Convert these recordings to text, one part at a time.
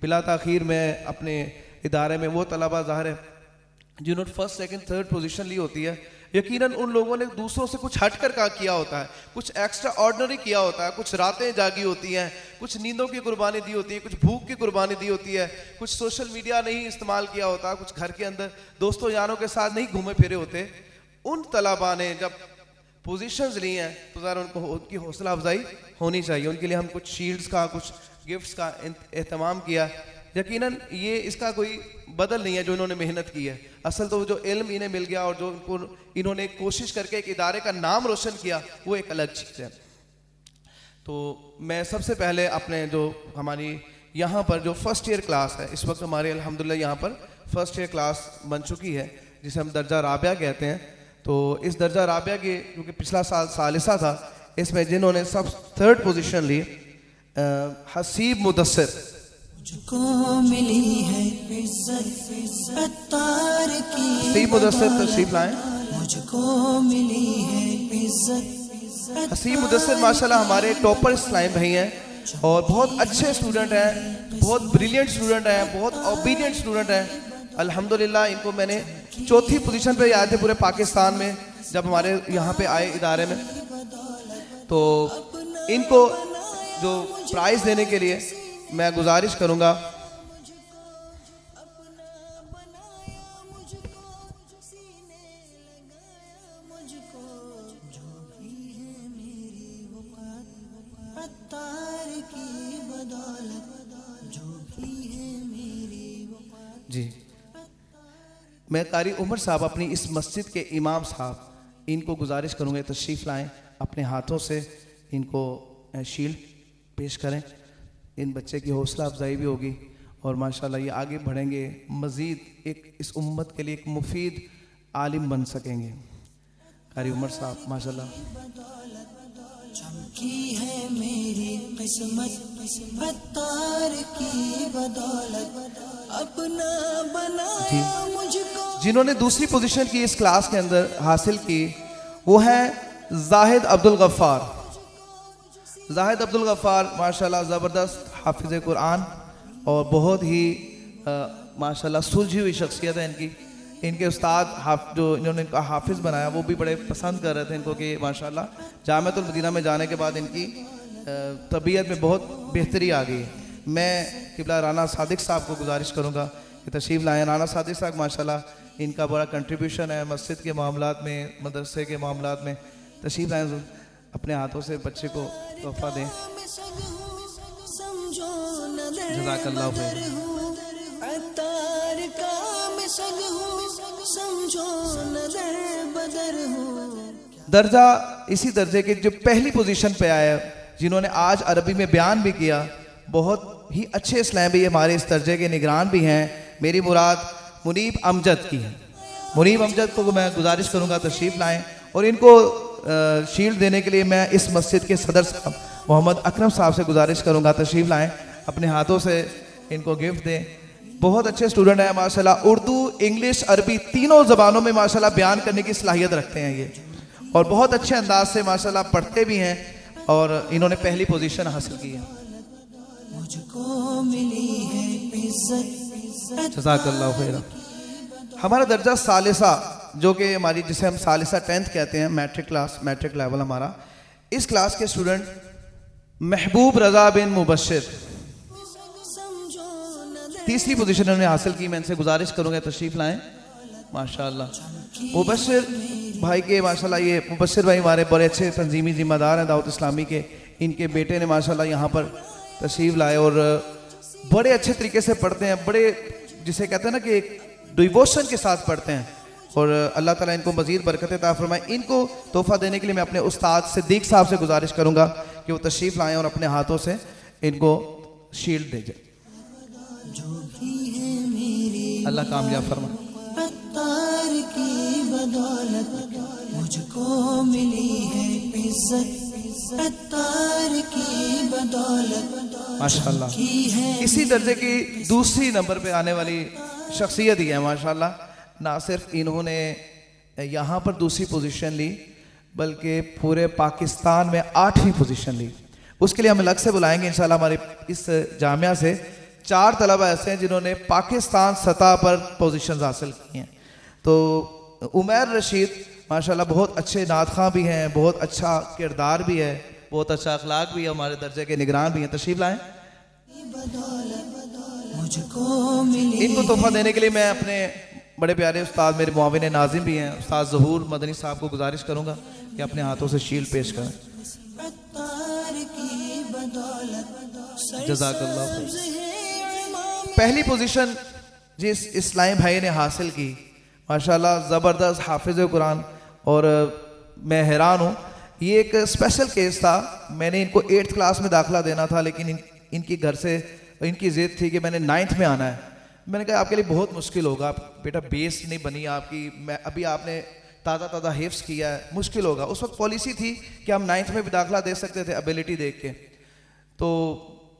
बिला ताखीर में अपने इदारे में वो तलबा ज़ाहिर है जिन्होंने फर्स्ट सेकंड थर्ड पोजीशन ली होती है, यकीनन उन लोगों ने दूसरों से कुछ हटकर का किया होता है, कुछ एक्स्ट्रा ऑर्डिनरी किया होता है, कुछ रातें जागी होती हैं, कुछ नींदों की कुर्बानी दी होती है, कुछ भूख की कुर्बानी दी होती है, कुछ सोशल मीडिया नहीं इस्तेमाल किया होता, कुछ घर के अंदर दोस्तों यारों के साथ नहीं घूमे फिरे होते। उन तलबा ने जब पोजीशंस ली हैं तो ज़रा उनको उनकी हौसला अफजाई होनी चाहिए। उनके लिए हम कुछ शील्ड्स का, कुछ गिफ्ट्स का एहतमाम किया। यकीनन ये इसका कोई बदल नहीं है जो इन्होंने मेहनत की है, असल तो जो इल्म इन्हें मिल गया और जो इन्होंने कोशिश करके एक इदारे का नाम रोशन किया वो एक अलग चीज़ है। तो मैं सबसे पहले अपने जो हमारी यहाँ पर जो फर्स्ट ईयर क्लास है, इस वक्त हमारे अल्हम्दुलिल्लाह यहाँ पर फर्स्ट ईयर क्लास बन चुकी है जिसे हम दर्जा राबिया कहते हैं। तो इस दर्जा राबिया के क्योंकि पिछला साल सालिसा था, इसमें जिन्होंने सब थर्ड पोजीशन ली हसीब मुदस्सिर, मुझको मिली है इज्जत अत्तार की, हसीब मुदस्सिर तशरीफ लाएं। मुझको मिली है इज्जत। हसीब मुदस्सिर माशाल्लाह हमारे टॉपर इस्लाम भाई हैं और बहुत अच्छे स्टूडेंट हैं, बहुत ब्रिलियंट स्टूडेंट हैं, बहुत ओबीडियंट स्टूडेंट हैं। अल्हम्दुलिल्लाह इनको मैंने चौथी पोजीशन पे आए थे पूरे पाकिस्तान में जब हमारे यहाँ पे आए इदारे में। तो इनको जो प्राइज देने के लिए मैं गुजारिश करूँगा जी, मैं कारी उमर साहब अपनी इस मस्जिद के इमाम साहब इनको गुजारिश करूँगा तशरीफ़ लाएं, अपने हाथों से इनको शील्ड पेश करें। इन बच्चे की हौसला अफजाई भी होगी और माशाल्लाह ये आगे बढ़ेंगे, मज़ीद एक इस उम्मत के लिए एक मुफीद आलिम बन सकेंगे। कारी उमर साहब माशाल्लाह। चमकी है मेरी किस्मत अत्तार की बदौलत, अपना बनाया मुझको। जिन्होंने दूसरी पोजीशन की इस क्लास के अंदर हासिल की वो है जाहिद अब्दुल गफ्फार। जाहिद अब्दुल गफ्फार माशाल्लाह ज़बरदस्त हाफिज़ कुरान और बहुत ही माशाल्लाह सुलझी हुई शख्सियत है इनकी। इनके उस्ताद जो इन्होंने इनका हाफिज़ बनाया वो भी बड़े पसंद कर रहे थे इनको कि माशाल्लाह जामिअतुल मदीना में जाने के बाद इनकी तबीयत में बहुत बेहतरी आ गई। मैं किबला राना सादिक साहब को गुजारिश करूँगा कि तशरीफ़ लाएँ। राना सादिक साहब माशाल्लाह इनका बड़ा कंट्रीब्यूशन है मस्जिद के मामलात में, मदरसे के मामलात में। तशरीफ़ लाएँ, अपने हाथों से बच्चे को तोहफा दें। जज़ाकल्लाह खैर। दर्जा इसी दर्जे के जो पहली पोजीशन पे आए जिन्होंने आज अरबी में बयान भी किया, बहुत ही अच्छे इस्लाम भी हमारे इस दर्जे के निगरान भी हैं। मेरी मुराद मुनीब अमजद की है। मुनीब अमजद को मैं गुजारिश करूँगा तशरीफ़ लाएँ और इनको शील्ड देने के लिए मैं इस मस्जिद के सदर साहब मोहम्मद अकरम साहब से गुजारिश करूँगा तशरीफ़ लाएँ, अपने हाथों से इनको गिफ्ट दें। बहुत अच्छे स्टूडेंट हैं माशाल्लाह, उर्दू इंग्लिश अरबी तीनों ज़बानों में माशाल्लाह बयान करने की सलाहियत रखते हैं ये और बहुत अच्छे अंदाज से माशाल्लाह पढ़ते भी हैं और इन्होंने पहली पोजीशन हासिल की है। मुझको मिली है इज्जत। जज़ाकल्लाह खैर। हमारा दर्जा सालिसा जो कि हमारी जिसे हम सालिसा 10th कहते हैं, मैट्रिक क्लास, मैट्रिक लेवल हमारा, इस क्लास के स्टूडेंट महबूब रजा बिन मुबशिर तीसरी पोजीशन उन्होंने हासिल की। मैं इनसे गुजारिश करूँगा तशरीफ़ लाएँ। माशाल्लाह मुबशिर भाई के माशाल्लाह ये मुबशिर भाई हमारे बड़े अच्छे तंजीमी ज़िम्मेदार हैं दावत इस्लामी के। इनके बेटे ने माशाल्लाह यहाँ पर तशरीफ़ लाए और बड़े अच्छे तरीके से पढ़ते हैं, बड़े जिसे कहते हैं ना कि डिवोशन के साथ पढ़ते हैं और अल्लाह ताला इनको मज़ीद बरकत अता फरमाए। इनको तोहफ़ा देने के लिए मैं अपने उस्ताद सिद्दीक साहब से गुजारिश करूँगा कि वो तशरीफ़ लाएँ और अपने हाथों से इनको शील्ड दे जाए। अल्लाह कामयाब फरमाए। अत्तार की बदौलत मुझको मिली है इज्जत, अत्तार की बदौलत माशाल्लाह। इसी दर्जे की दूसरी नंबर पे आने वाली शख्सियत ही है माशाल्लाह। ना सिर्फ इन्होंने यहाँ पर दूसरी पोजीशन ली बल्कि पूरे पाकिस्तान में 8वीं पोजीशन ली। उसके लिए हम अलग से बुलाएंगे इंशाल्लाह हमारे इस जामिया से 4 तलबा ऐसे हैं जिन्होंने पाकिस्तान सतह पर पोजीशंस हासिल की हैं। तो उमैर रशीद माशाल्लाह बहुत अच्छे नात ख़्वां भी हैं, बहुत अच्छा किरदार भी है, बहुत अच्छा अखलाक भी है, हमारे दर्जे के निगरान भी हैं। तशरीफ लाएं। मुझको मिली इनको तोहफा देने के लिए मैं अपने बड़े प्यारे उस्ताद, मेरे मुआविन नाजिम भी हैं, उस्ताद ज़हूर मदनी साहब को गुजारिश करूंगा कि अपने हाथों से शील्ड पेश करें। अत्तार की बदौलत जज़ाकल्लाह खैर। पहली पोजीशन जिस इस्लामी भाई ने हासिल की, माशाल्लाह ज़बरदस्त हाफिज़ कुरान, और मैं हैरान हूँ। ये एक स्पेशल केस था। मैंने इनको 8th क्लास में दाखिला देना था, लेकिन इनकी घर से इनकी ज़िद थी कि मैंने 9th में आना है। मैंने कहा आपके लिए बहुत मुश्किल होगा, आप बेटा बेस नहीं बनी आपकी, मैं अभी आपने ताज़ा हिफ्स किया है, मुश्किल होगा। उस वक्त पॉलिसी थी कि हम 9th में भी दाखिला दे सकते थे एबिलिटी देख के। तो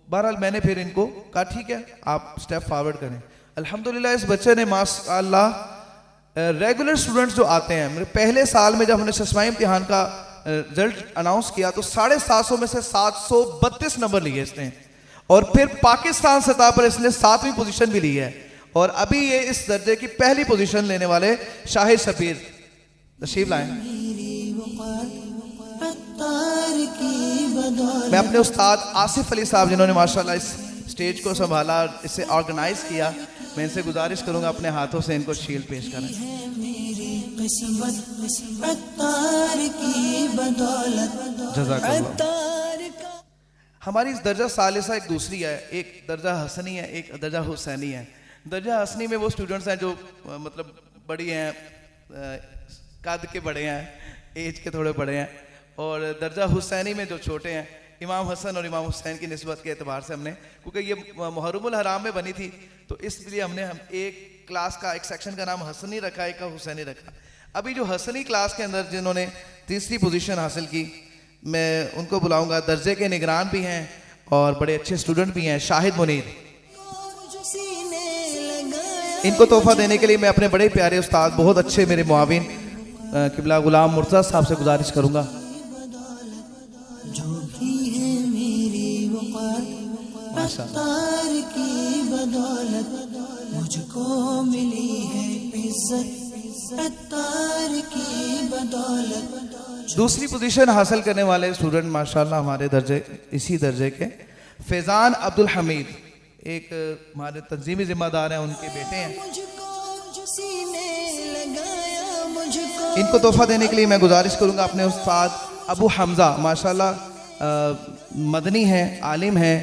बहरहाल मैंने फिर इनको कहा ठीक है आप स्टेप फॉरवर्ड करें। अल्हम्दुलिल्लाह इस बच्चे ने माशाअल्लाह रेगुलर स्टूडेंट्स जो आते हैं, मेरे पहले साल में जब हमने शस्माई इम्तिहान का रिजल्ट अनाउंस किया तो 750 में से 732 नंबर लिए इसने, और फिर पाकिस्तान सतह पर इसने 7वीं पोजीशन भी ली है, और अभी ये इस दर्जे की पहली पोजीशन लेने वाले शाहिद शबीर तशरीफ लाएं। अत्तार की बदौलत मैं अपने उस्ताद आसिफ अली साहब जिन्होंने माशाल्लाह इस स्टेज को संभाला, इसे ऑर्गेनाइज किया, मैं इनसे गुजारिश करूंगा अपने हाथों से इनको शील्ड पेश करें। है मेरी किस्मत अत्तार की बदौलत जज़ाकल्लाह। अत्तार का हमारी इस दर्जा सालिसा एक दूसरी है, एक दर्जा हसनी है, एक दर्जा हुसैनी है। दर्जा हसनी में वो स्टूडेंट्स हैं जो मतलब बड़ी हैं, कद के बड़े हैं, एज के थोड़े बड़े हैं, और दर्जा हुसैनी में जो छोटे हैं, इमाम हसन और इमाम हुसैन की निस्बत के एतबार से हमने, क्योंकि ये मुहर्रमुल हराम में बनी थी तो इसलिए हमने एक क्लास का एक सेक्शन का नाम हसनी रखा, एक का हुसैनी रखा। अभी जो हसनी क्लास के अंदर जिन्होंने 3री पोजीशन हासिल की, मैं उनको बुलाऊंगा। दर्जे के निगरान भी हैं और बड़े अच्छे स्टूडेंट भी हैं, शाहिद मुनीर। जो सीने लगाया इनको तोहफा देने के लिए मैं अपने बड़े प्यारे उस्ताद, बहुत अच्छे मेरे मुआविन किबला गुलाम मुर्तज़ा साहब से गुजारिश करूंगा। जो भी है मेरी वक़ात अत्तार की बदौलत मुझको मिली है इज्जत अत्तार की बदौलत। दूसरी पोजीशन हासिल करने वाले स्टूडेंट माशाल्लाह हमारे दर्जे, इसी दर्जे के फैज़ान अब्दुल हमीद, एक हमारे तंजीमी जिम्मेदार हैं, उनके बेटे हैं। मुझको जो सीने लगाया मुझको इनको तोहफा देने के लिए मैं गुजारिश करूंगा अपने उस्ताद अबू हमज़ा, माशाल्लाह मदनी हैं, आलिम हैं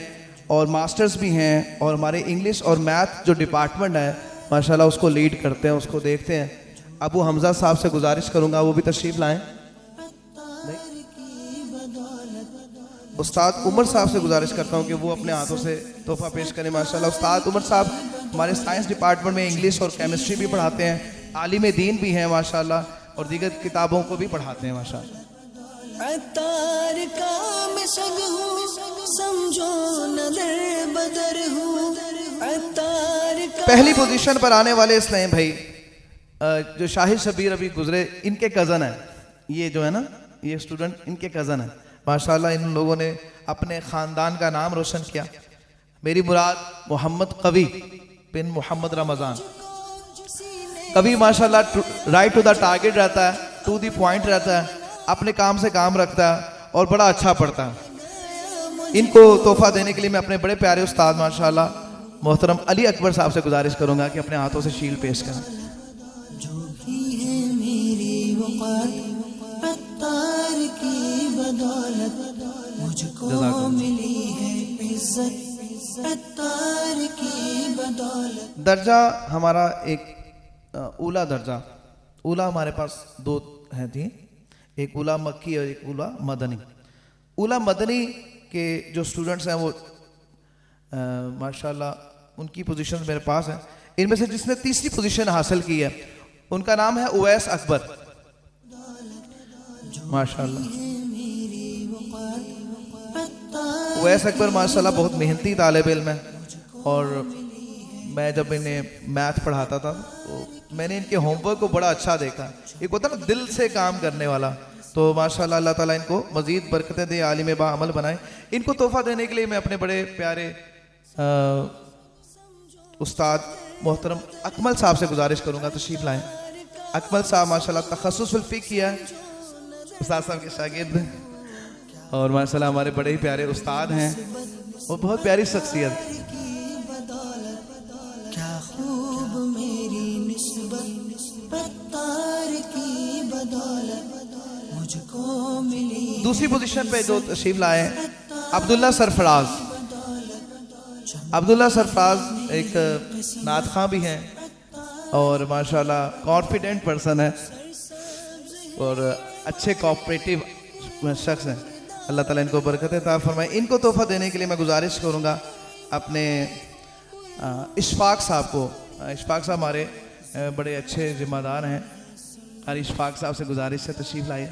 और मास्टर्स भी हैं, और हमारे इंग्लिश और मैथ जो डिपार्टमेंट है माशाल्लाह उसको लीड करते हैं, उसको देखते हैं। अबू हमज़ा साहब से गुजारिश करूंगा वो भी तशरीफ़ लाएं। उस्ताद उमर साहब से गुजारिश करता हूँ कि वो अपने हाथों से तोहफा पेश करें। माशाल्लाह उस्ताद उमर साहब हमारे साइंस डिपार्टमेंट में इंग्लिश और केमिस्ट्री भी पढ़ाते हैं, आलिम दीन भी हैं माशाल्लाह, और दीगर किताबों को भी पढ़ाते हैं माशाल्लाह। अत्तार का मैं सग हूँ समझो नदर बदर हूँ अत्तार का पहली पोजीशन पर आने वाले इस्लामी भाई जो शाहिद शबीर अभी गुजरे, इनके कज़न है, ये जो है ना ये स्टूडेंट इनके कज़न है। माशाल्लाह इन लोगों ने अपने ख़ानदान का नाम रोशन किया। मेरी मुराद मोहम्मद कवी बिन मोहम्मद रमज़ान। कभी माशाल्लाह राइट टू द टारगेट रहता है, टू द पॉइंट रहता है, अपने काम से काम रखता है और बड़ा अच्छा पढ़ता है। इनको तोहफा देने के लिए मैं अपने बड़े प्यारे उस्ताद माशाल्लाह मोहतरम अली अकबर साहब से गुजारिश करूंगा कि अपने हाथों से शील्ड पेश करें। जो भी है मेरी वक़ात अत्तार की बदौलत मुझको मिली है इज्जत अत्तार की बदौलत। दर्जा हमारा एक ऊला दर्जा, ऊला हमारे पास 2 हैं थी, एक ऊला मक्की और एक ऊला मदनी। ऊला मदनी के जो स्टूडेंट्स हैं वो माशाल्लाह उनकी पोजीशन मेरे पास है। इनमें से जिसने 3री पोजीशन हासिल की है उनका नाम है उवैस अकबर माशाल्लाह। उवैस अकबर माशाल्लाह बहुत मेहनती तालिब इल्म है, और मैं जब इन्हें मैथ पढ़ाता था तो मैंने इनके होमवर्क को बड़ा अच्छा देखा। एक होता ना दिल से काम करने वाला, तो माशाल्लाह अल्लाह ताला इनको मज़ीद बरकतें दे, आलिम बा अमल बनाए। इनको तोहफा देने के लिए मैं अपने बड़े प्यारे उस्ताद मोहतरम अकमल साहब से गुजारिश करूंगा तशरीफ लाएं। अकमल साहब माशाल्लाह तखस्सुस फिल फ़िक़्ह किया है, उस्ताद साहब के शागिर्द हैं और माशाल्लाह हमारे बड़े ही प्यारे उस्ताद हैं और बहुत प्यारी शख्सियत। क्या खूब मेरी निस्बत अत्तार की बदौलत मुझको मिली। दूसरी पोजीशन पे जो तशरीफ लाए अब्दुल्ला सरफराज। अब्दुल्ला सरफराज एक नात खां भी हैं और माशाल्लाह कॉन्फिडेंट पर्सन है और अच्छे कोऑपरेटिव शख्स हैं। अल्लाह ताला इनको बरकत अता फरमाए। इनको तोहफा देने के लिए मैं गुजारिश करूँगा अपने इशफाक साहब को। इशफाक साहब हमारे बड़े अच्छे जिम्मेदार हैं और इशफाक साहब से गुजारिश है तशरीफ लाइए।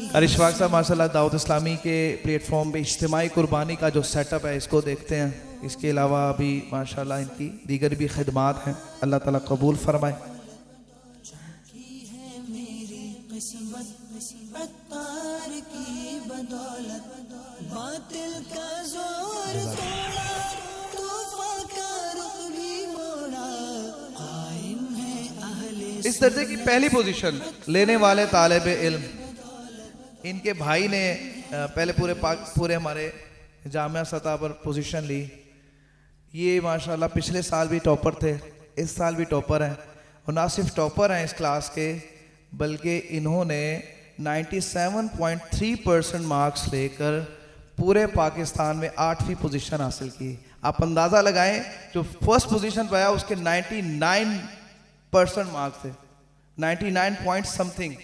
और इशफाक साहब माशाल्लाह दाऊद इस्लामी के प्लेटफॉर्म पे इज्तिमाई कुर्बानी का जो सेटअप है इसको देखते हैं। इसके अलावा भी माशाल्लाह इनकी दीगर भी खिदमात हैं, अल्लाह ताला कबूल फरमाए। इस दर्जे की पहली पोजीशन लेने वाले तालिब इल्म, इनके भाई ने पहले पूरे हमारे जामिया सतह पर पोजीशन ली। ये माशाल्लाह पिछले साल भी टॉपर थे, इस साल भी टॉपर हैं और ना सिर्फ टॉपर हैं इस क्लास के बल्कि इन्होंने 97.3% मार्क्स लेकर पूरे पाकिस्तान में 8वीं पोजीशन हासिल की। आप अंदाज़ा लगाएं जो फर्स्ट पोजीशन पर आया उसके 99% मार्क्स थे, 99 पॉइंट समथिंग।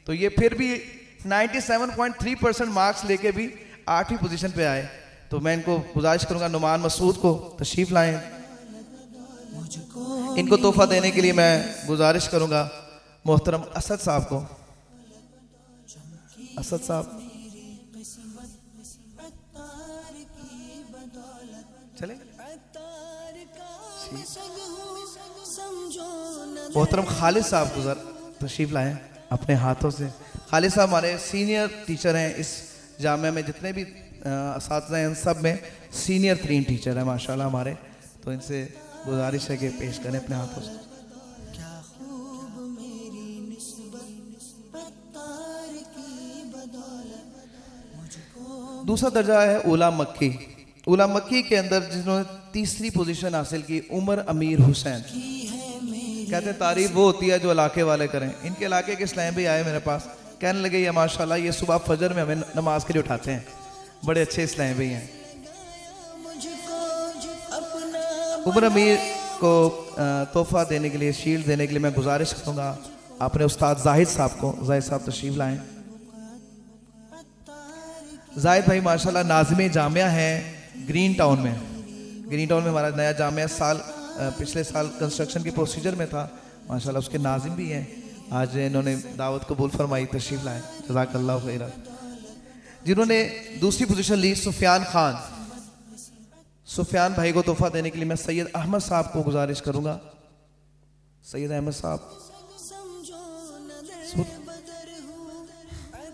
तो ये फिर भी 97.3% मार्क्स लेके भी 8वीं पोजीशन पे आए। तो मैं इनको गुजारिश करूंगा नुमान मसूद को तशरीफ लाएं। इनको तोहफा देने के लिए मैं गुजारिश करूंगा मोहतरम असद साहब को। असद साहब चले। मोहतरम खालिद साहब गुजर तशरीफ लाएं अपने हाथों से। खालिद साहब हमारे सीनियर टीचर हैं इस जामिया में, जितने भी असातिज़ा हैं सब में सीनियर 3 टीचर हैं माशाल्लाह हमारे। तो इनसे गुजारिश है कि पेश करें अपने हाथों से। दूसरा दर्जा है उला मक्की। उला मक्की के अंदर जिन्होंने तीसरी पोजीशन हासिल की उमर अमीर हुसैन। कहते हैं तारीफ वो होती है जो इलाके वाले करें। इनके इलाके के इस्लाम भी आए मेरे पास, कहने लगे ये माशाल्लाह ये सुबह फजर में हमें नमाज के लिए उठाते हैं, बड़े अच्छे इस्लाम भी हैं। उमर अमीर को तोहफा देने के लिए, शील्ड देने के लिए मैं गुजारिश करूँगा अपने उस्ताद जाहिद साहब को। जाहिद साहब तशरीफ लाएं। जाहिद भाई माशाल्लाह नाज़िम जामिया हैं ग्रीन टाउन में। ग्रीन टाउन में हमारा नया जामिया पिछले साल कंस्ट्रक्शन के प्रोसीजर में था माशाल्लाह, उसके नाज़िम भी हैं। आज इन्होंने दावत कबूल फरमाई, तशरीफ लाएं। जज़ाकल्लाह खैरा। जिन्होंने दूसरी पोजीशन ली सुफियान खान। सुफियान भाई को तोहफा देने के लिए मैं सैयद अहमद साहब को गुजारिश करूँगा। सैयद अहमद साहब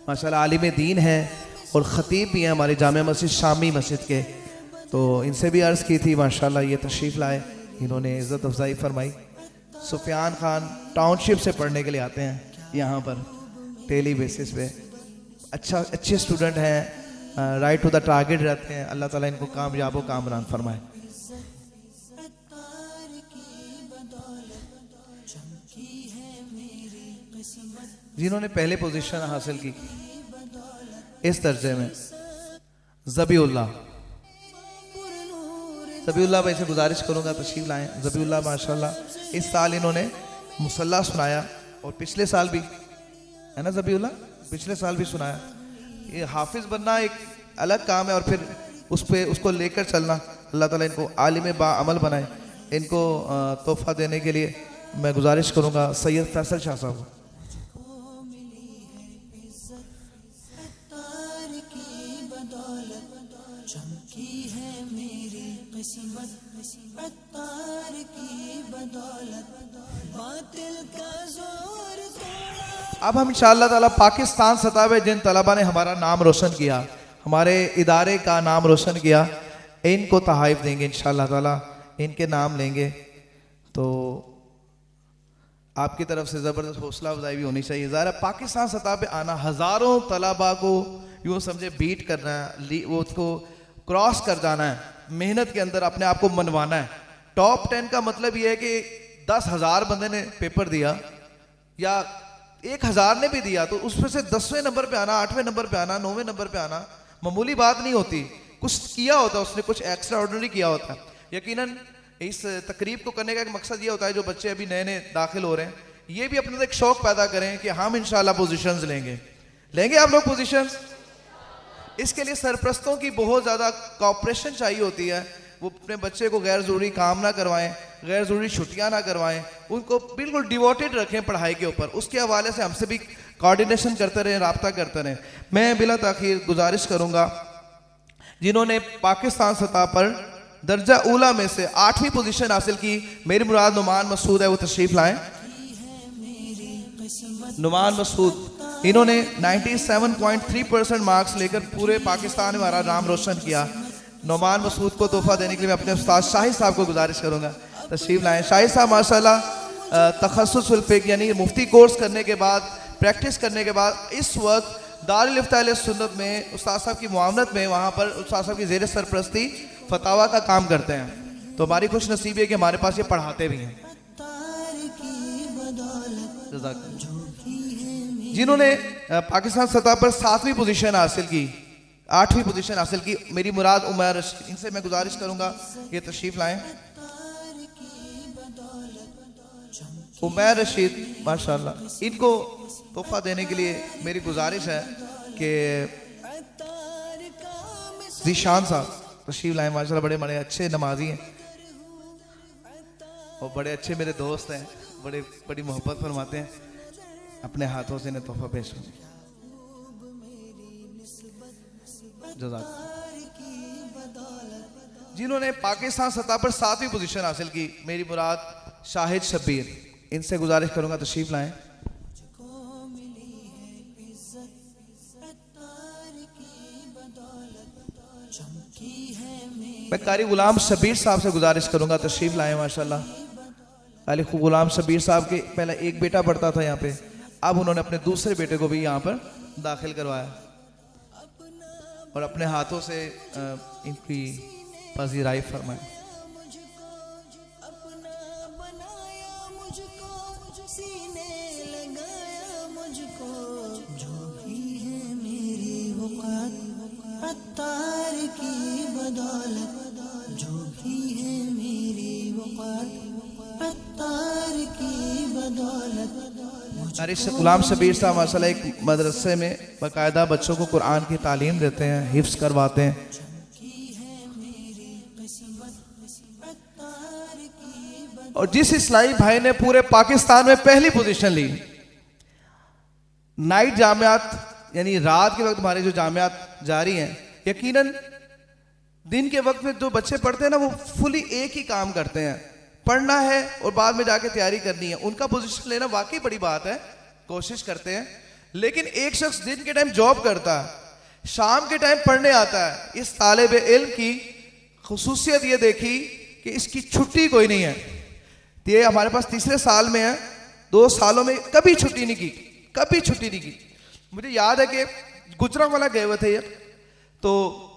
माशाल्लाह आलिम दीन है और ख़तीब भी हैं हमारे जामिया मस्जिद शामी मस्जिद के। तो इनसे भी अर्ज़ की थी माशाल्लाह ये तशरीफ़ लाए, इन्होंने इज़्ज़त अफजाई फरमाई। सुफियान खान टाउनशिप से पढ़ने के लिए आते हैं यहाँ पर डेली बेसिस पे। अच्छे स्टूडेंट हैं, राइट टू द टारगेट रहते हैं। अल्लाह ताला इनको कामयाब व कामरान फरमाए। जिन्होंने पहले पोजीशन हासिल की इस दर्जे में ज़बीउल्लाह भाई से गुजारिश करूंगा तशरीफ लाएं। ज़बीउल्लाह माशाल्लाह इस साल इन्होंने मुसल्ला सुनाया और पिछले साल भी, है ना ज़बीउल्लाह, पिछले साल भी सुनाया। ये हाफिज बनना एक अलग काम है और फिर उसको लेकर चलना। अल्लाह ताला इनको आलिम बाअमल बनाए। इनको तोहफा देने के लिए मैं गुजारिश करूंगा सैयद फैसल शाह साहब। अब हम इंशाअल्लाह ताला पाकिस्तान सतह पे जिन तलबा ने हमारा नाम रोशन किया, हमारे इदारे का नाम रोशन किया, इनको तहाइफ देंगे इंशाअल्लाह ताला, इनके नाम लेंगे तो आपकी तरफ से ज़बरदस्त हौसला अफजाई भी होनी चाहिए। ज़ाहिर है पाकिस्तान सतह पे आना, हज़ारों तलबा को यूँ समझे बीट करना है, वो उसको क्रॉस कर जाना है, मेहनत के अंदर अपने आप को मनवाना है। टॉप 10 का मतलब ये है कि 10,000 बंदे ने पेपर दिया या 1,000 ने भी दिया तो उसमें से 10वें नंबर पे आना, 8वें नंबर पे आना, 9वें नंबर पे आना मामूली बात नहीं होती। कुछ किया होता है उसने, कुछ एक्स्ट्रा ऑर्डिनरी किया होता है। यकीनन इस तकरीब को करने का एक मकसद ये होता है, जो बच्चे अभी नए नए दाखिल हो रहे हैं ये भी अपने अंदर एक शौक पैदा करें कि हम इंशाल्लाह पोजीशंस लेंगे आप लोग पोजीशंस। इसके लिए सरप्रस्तों की बहुत ज़्यादा कॉपरेशन चाहिए होती है। वो अपने बच्चे को गैर ज़रूरी काम ना करवाएं, गैर ज़रूरी छुट्टियां ना करवाएं, उनको बिल्कुल डिवोटेड रखें पढ़ाई के ऊपर। उसके हवाले से हमसे भी कोऑर्डिनेशन करते रहें, राब्ता करते रहें। मैं बिला ताखीर गुजारिश करूँगा जिन्होंने पाकिस्तान सतह पर दर्जा ऊला में से 8वीं पोजीशन हासिल की, मेरी मुराद नुमान मसूद है, वो तशरीफ लाएं। नुमान मसूद, इन्होंने 97.3% मार्क्स लेकर पूरे पाकिस्तान में हमारा नाम रोशन किया। नुमान मसूद को तोहफा देने के लिए मैं अपने उस्ताद शाहिद साहब को गुजारिश करूंगा तशरीफ लाएं। शाहिद साहब माशाल्लाह तखस्सुस फिक़्ह यानी मुफ्ती कोर्स करने के बाद, प्रैक्टिस करने के बाद इस वक्त दारुल इफ्ता अहले सुन्नत में उस्ताद साहब की मुआवनत में वहाँ पर उस्ताद साहब की ज़ेर सरपरस्ती फतावा का काम करते हैं। तो हमारी खुश नसीबी है कि हमारे पास ये पढ़ाते भी हैं। जिन्होंने पाकिस्तान सतह पर 7वीं पोजीशन हासिल की, 8वीं पोजीशन हासिल की, मेरी मुराद उमैर रशीद, इनसे मैं गुजारिश करूंगा ये तशरीफ लाएं। उमैर रशीद माशाल्लाह, इनको तोहफा देने के लिए मेरी गुजारिश है कि ज़ीशान साहब तशरीफ लाएं। माशाल्लाह बड़े बड़े अच्छे नमाजी हैं और बड़े अच्छे मेरे दोस्त हैं, बड़ी मोहब्बत फरमाते हैं। अपने हाथों से इन्हें तोहफा पेश हो। जिन्होंने पाकिस्तान सतह पर 7वीं पोजीशन हासिल की, मेरी मुराद शाहिद शब्बीर, इनसे गुजारिश करूंगा तशरीफ लाएं। मैं कारी गुलाम शब्बीर साहब से गुजारिश करूंगा तशरीफ लाएं। माशाल्लाह कारी गुलाम शब्बीर साहब के पहले एक बेटा पढ़ता था यहाँ पे, अब उन्होंने अपने दूसरे बेटे को भी यहाँ पर दाखिल करवाया और अपने हाथों से इनकी पजीराई फरमाई। अत्तार की बदौलत, जो भी है मेरी वक़्त अत्तार की बदौलत। अरे गुलाम शबीर साहब माशाल्लाह एक मदरसे में बाकायदा बच्चों को कुरान की तालीम देते हैं, हिफ्स करवाते हैं। और जिस इस्लामी भाई ने पूरे पाकिस्तान में पहली पोजीशन ली, नाइट जामियात यानी रात के वक्त हमारे जो जामियात जारी हैं, यकीनन दिन के वक्त में जो बच्चे पढ़ते हैं ना वो फुली एक ही काम करते हैं, पढ़ना है और बाद में जाके तैयारी करनी है। उनका पोजीशन लेना वाकई बड़ी बात है, कोशिश करते हैं। लेकिन एक शख्स दिन के टाइम जॉब करता है, शाम के टाइम पढ़ने आता है। इस तालिब इल्म की खुसूसियत ये देखी कि इसकी छुट्टी कोई नहीं है। तो ये हमारे पास तीसरे साल में है, 2 सालों में कभी छुट्टी नहीं की, कभी छुट्टी नहीं की। मुझे याद है कि गुजरांवाला गए हुए थे ये, तो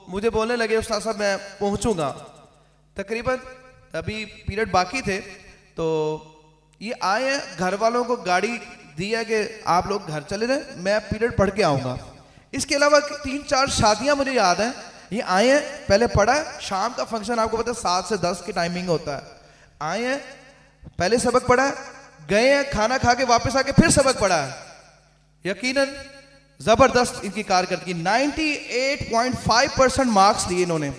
मुझे बोलने लगे उस्ताद साहब मैं पहुंचूंगा, तकरीबन अभी पीरियड बाकी थे, तो ये आए हैं, घर वालों को गाड़ी दी है कि आप लोग घर चले जाएं, मैं पीरियड पढ़ के आऊँगा। इसके अलावा 3-4 शादियाँ मुझे याद हैं। ये आए हैं, पहले पढ़ा है, शाम का फंक्शन आपको पता है 7 से 10 की टाइमिंग होता है। आए हैं, पहले सबक पढ़ा है, गए हैं, खाना खा के वापस आके फिर सबक पढ़ा है। यकीनन जबरदस्त इनकी कारकर्दगी, 98.5% मार्क्स लिए इन्होंने।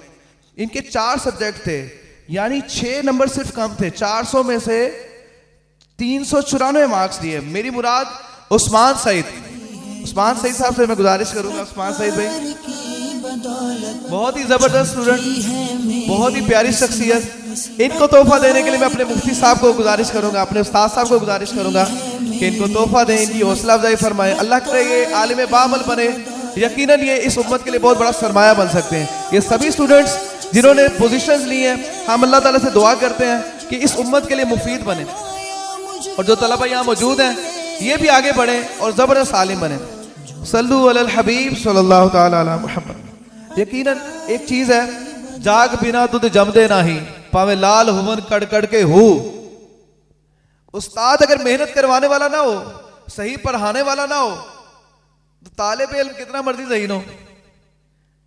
इनके 4 सब्जेक्ट थे, यानी 6 नंबर सिर्फ कम थे। 400 में से 394 मार्क्स लिए। मेरी मुराद उस्मान सईद साहब से मैं गुजारिश करूंगा। उस्मान सईद भाई बहुत ही जबरदस्त स्टूडेंट, बहुत ही प्यारी शख्सियत। इनको तोहफा देने के लिए मैं अपने मुफ्ती साहब को गुजारिश करूंगा, अपने उस्ताद साहब को गुजारिश करूंगा कि इनको तोहफा दें, इनकी हौसला अफजाई फरमाएं। अल्लाह करे ये आलिम बामल बने, यकीनन ये इस उम्मत के लिए बहुत बड़ा सरमाया बन सकते हैं। ये सभी स्टूडेंट्स जिन्होंने पोजीशंस ली हैं, हम अल्लाह ताला से दुआ करते हैं कि इस उम्मत के लिए मुफीद बने, और जो तलबा यहाँ मौजूद हैं ये भी आगे बढ़े और ज़बरदस्त आलिम बने। सल्लु अलल हबीब सल्लल्लाहु ताला अला मुहम्मद। यकीनन एक चीज़ है, जाग बिना दूध जमदे नाही, पावे लाल हुवन कड़ कड़ के हो। उस्ताद अगर मेहनत करवाने वाला ना हो, सही पढ़ाने वाला ना हो, तो तालिब इल्म कितना मर्जी ज़हीन हो,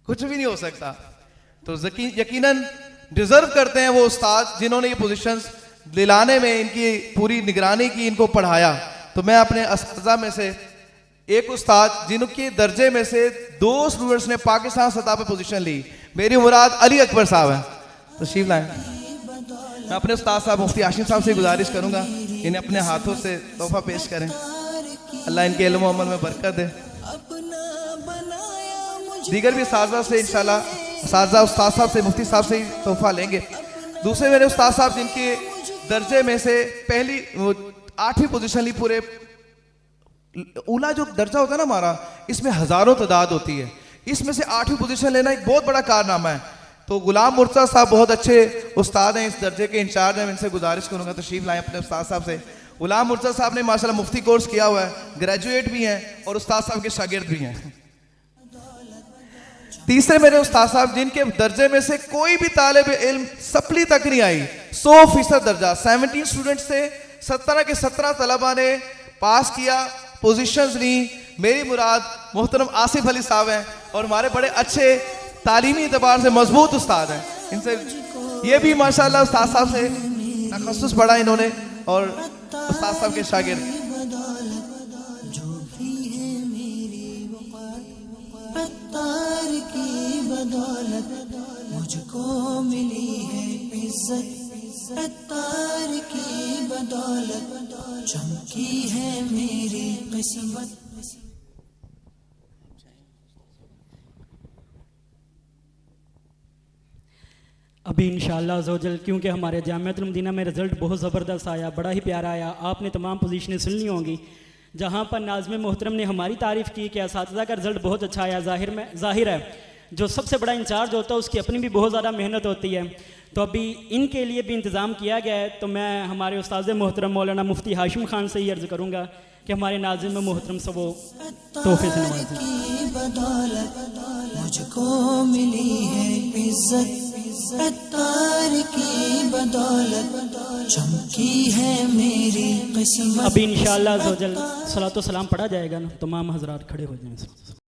कुछ भी नहीं हो सकता। तो यकीनन डिजर्व करते हैं वो उस्ताद जिन्होंने ये पोजीशंस दिलाने में इनकी पूरी निगरानी की, इनको पढ़ाया। तो मैं अपने अस्तिज़ा में से एक उस्ताद जिनके दर्जे में से 2 स्टूडेंट्स ने पाकिस्तान सतह पर पोजीशन ली, मेरी मुराद अली अकबर साहब है, तशरीफ लाएं। मैं अपने उस्ताद साहब मुफ्ती हाशिम साहब से गुजारिश करूंगा इन्हें अपने हाथों से तोहफा पेश करें। अल्लाह इनके इल्म अमल में बरकत दे। दीगर भी उस्ताद से इंशाल्लाह, उस्ताद साहब से, मुफ्ती साहब से ही तोहफा लेंगे। दूसरे मेरे उस्ताद साहब जिनके दर्जे में से पहली 8वीं पोजीशन ली, पूरे उला जो दर्जा होता है ना हमारा, इसमें हजारों तादाद होती है, इसमें से 8वीं पोजीशन लेना एक बहुत बड़ा कारनामा है। तो गुलाम मुर्तज़ा साहब बहुत अच्छे उस्ताद हैं, इस दर्जे के इंचार्ज हैं। मैं इनसे गुजारिश करूंगा तशरीफ लाएं अपने उस्ताद साहब से। गुलाम मुर्तज़ा साहब ने माशाल्लाह मुफ्ती कोर्स किया हुआ है, ग्रेजुएट भी हैं और उस्ताद साहब के शागिर्द भी हैं। तीसरे मेरे उस्ताद साहब जिनके दर्जे में से कोई भी तालिब इल्म सप्ली तक नहीं आई, 100% दर्जा, 17 स्टूडेंट से 17 के 17 तलबा ने पास किया, पोजीशंस ली। मेरी मुराद मोहतरम आसिफ अली साहब हैं और हमारे बड़े अच्छे तालीमी एतबार से मजबूत उस्ताद हैं। इनसे ये भी माशाल्लाह उस्ताद साहब से तखस्सुस पढ़ा इन्होंने और उस्ताद साहब के शागिर्द। अत्तार की बदौलत मुझको मिली है इज्जत, अत्तार की बदौलत चमकी है मेरी किस्मत। अभी इंशाअल्लाह ज़ोजल, क्योंकि हमारे जामिअतुल मदीना में रिज़ल्ट बहुत ज़बरदस्त आया, बड़ा ही प्यारा आया। आपने तमाम पोजीशनें सुन ली होंगी जहाँ पर नाज़िम मोहतरम ने हमारी तारीफ़ की कि असातिज़ा का रिज़ल्ट बहुत अच्छा आया। ज़ाहिर है जो सबसे बड़ा इंचार्ज होता है उसकी अपनी भी बहुत ज़्यादा मेहनत होती है। तो अभी इनके लिए भी इंतज़ाम किया गया है। तो मैं हमारे उस्ताद मोहतरम मौलाना मुफ्ती हाशिम खान से ही अर्ज़ करूँगा कि हमारे नाज़िम मोहतरम से वो तोहफे से नवाजें। मुझको मिली है इज्जत, अत्तार की बदौलत चमकी है मेरी किस्मत। अभी इंशाअल्लाह ज़ोजल सलातो सलाम पढ़ा जाएगा ना, तमाम हज़रात खड़े हो जाएं।